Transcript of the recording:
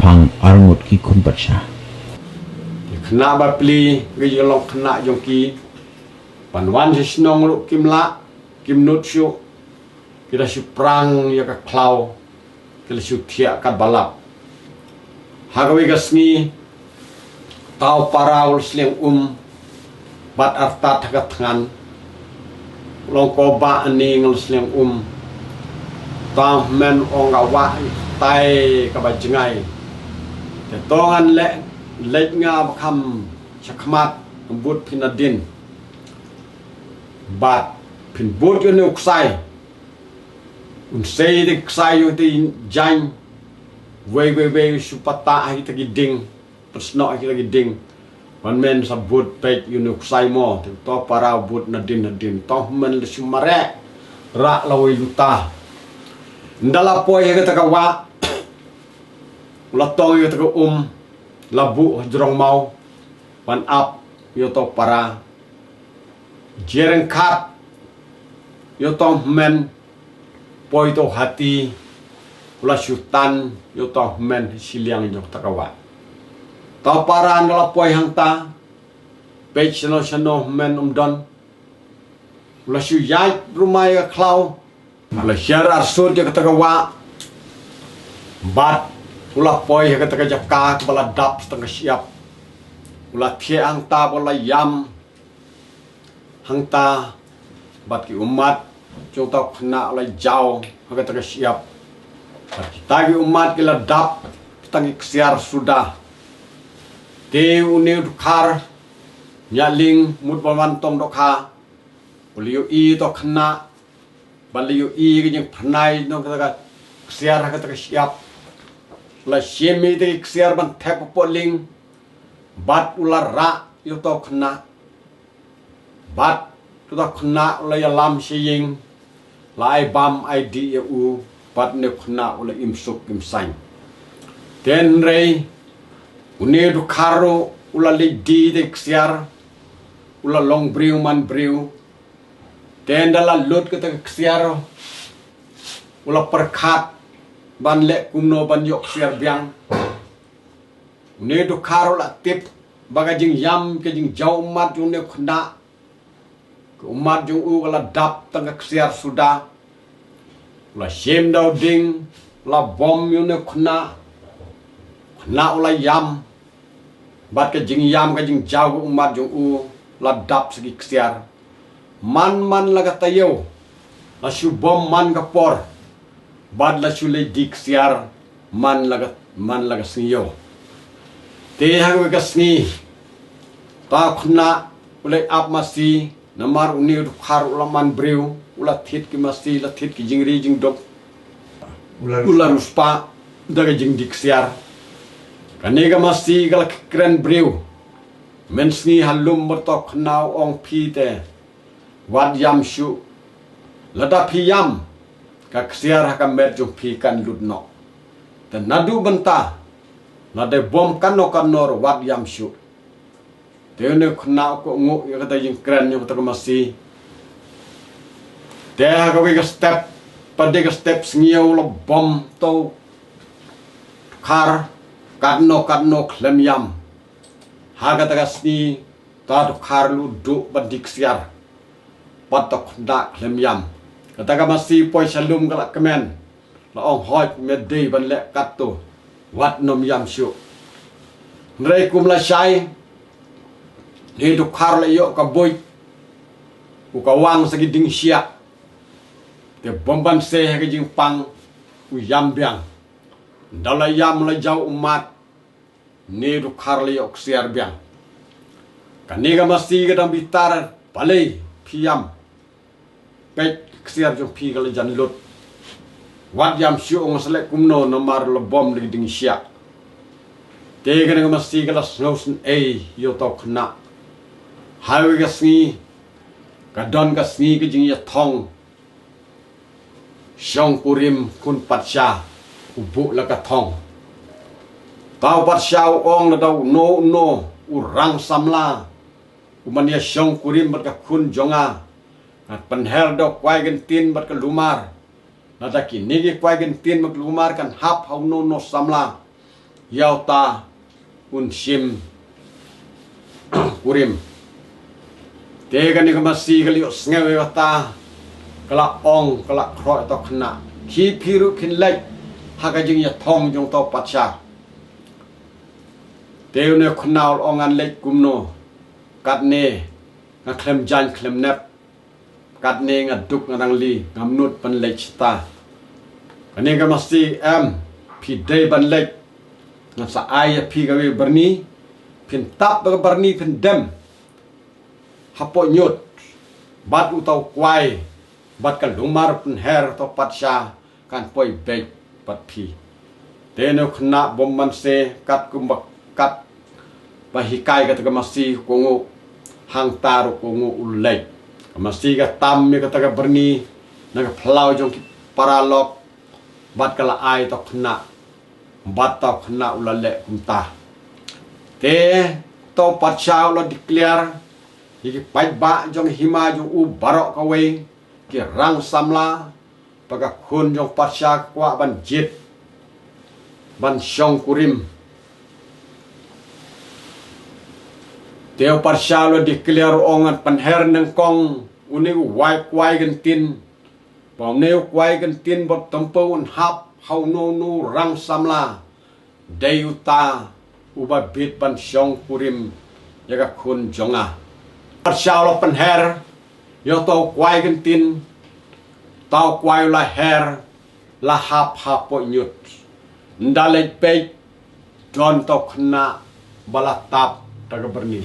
hang arngot ki khun patsha khna ba pli ge long khna jong ki panwan sinong ru kimla kimnut shu kira shu prang ya ka klau kila shu thia ka balap hagawi gasni tau paraul sleng bat arta thagat thangan long ko ba ani ngel sleng ta men onga wa tai ka ba jingai te tongan le nga bakam chakmat but pinadin bat pin but yo ne uksai sei de ksai yo te jan we supata ai ta giding persno ai ta giding wan men sa but pek yo ne uksai mo te to para but nadin to men le sumare ra lawi luta ndala poi he ta ka wa la to yo ta ka labu jrong mau wan up yo to para jereng khat yo to men poi to hati ula sultan yo to men siliang jok takawa to para ndala poi hang ta pe chano men don ula shu yai rumai ka klau ula syar arsur jok takawa bat ula poi ka taka jaka kepala dap setengah siap ula thie ang ta bola yam hang ta bat ki umat chung ta khna ula jau ka taka siap kita ki umat ki la dap tangi ksiar sudah te uni khar nyaling mut balwan tong dokha uliu i to khna baliu i ki jing phnai no ka ksiar ka taka siap la shemi de ksiar ban thep poling bat ular ra yo to khna bat to da khna la ya lam shiying lai bam id u bat ne khna ula imsuk imsain ten rei une du kharo ula le di de ksiar ula long briu man briu ten dala lot ka ta ksiar ula perkhat ban le kumno ban yok siar biang ne do kharo la tip baga jing yam ke jing jau mat jung ne khna umat jung u la dap tang siar sudah la shem dau ding la bom yu ne khna ula yam bat ke jing yam ke jing jau umat jung u la dap segi siar man la ka tayo la shu bom man ka por bad la chule dik siar man laga sniyo te hang ga sni ta khna ule ap masi namar uni khar ulaman breu ula thit ki masi la thit ki jingri jing dok ula ruspa daga jing dik siar kanega masi gal kren breu men sni halum berto khna ong phi te wad yam shu lada phi yam ka ksiar ha kamet jung phi kan ludno te nadu benta nade bom kanno kannor wat yam shu te ne khna ko ngu ya ta jing kren nyu ta masi te ha ka we step pade ka step sngiu lo bom to khar kanno khlem yam ha ka ta sni ta khar lu du badik siar patok da khlem yam kata masih poi salum galak kemen la ong hoj medei ban le katto wat nom yam shu nrei kum la shai ni du khar la yo ka boy u ka wang sagi ding sia te bomban se ha jing pang u yam biang dala yam la jau umat ni du khar la yo ksiar biang kaniga masih gadam bitar palei piam pek ksiar jong pi kala jan lot wat yam shu ong selek kumno nomar lo bom li ding sia te gana masti kala snowsen ei yo to khna hawe ga sni ka don ga sni ke jing ya thong shong purim kun patsha ubu la ka thong tau patsha ong la dau no urang samla umania shong purim bat ka kun jonga at panher do kwai gentin bat ka lumar nadaki nigi kwai gentin mak lumar kan hap hau no samla yauta unsim kurim tega ni kamasi kali sngewe wata kala ong kala khro to khna khi phiru khin lek haka jing ya thong jong to pacha teu ne khnaul ongan lek kumno kat ne nga klem jan klem nep kat ne nga duk ngang li ngamnut pan lek sta ani kamasi phi dei ban lek nga sa ai phi gawe berni phin tap ba berni phin dem hapo nyut bat utau kwai bat kan lumar pun her to patsha kan poi bek pat phi teno khna bom man se kat kumbak kat pahikai ka taga masi kongo hang taru kongo ulai masi ka tam me ka taga berni naga plau jong paralok bat kala ai to khna bat to khna ulale kumta te to patsha ulo declare Hiki ba jong hima jong u barok kawe ki rang samla paga khun jong pasya kwa ban jit ban syong kurim teo pasya lo declare ongat panher nang kong uni wai kwai gentin pom neu kwai gentin bot tempo un hap hau no rang samla deyuta uba bit ban syong kurim yaga khun jonga Pasal lo penher, yo tau kwai gentin, tau kwai la her, la hap po nyut. Ndalek pek, don tau kena balatap taga berni.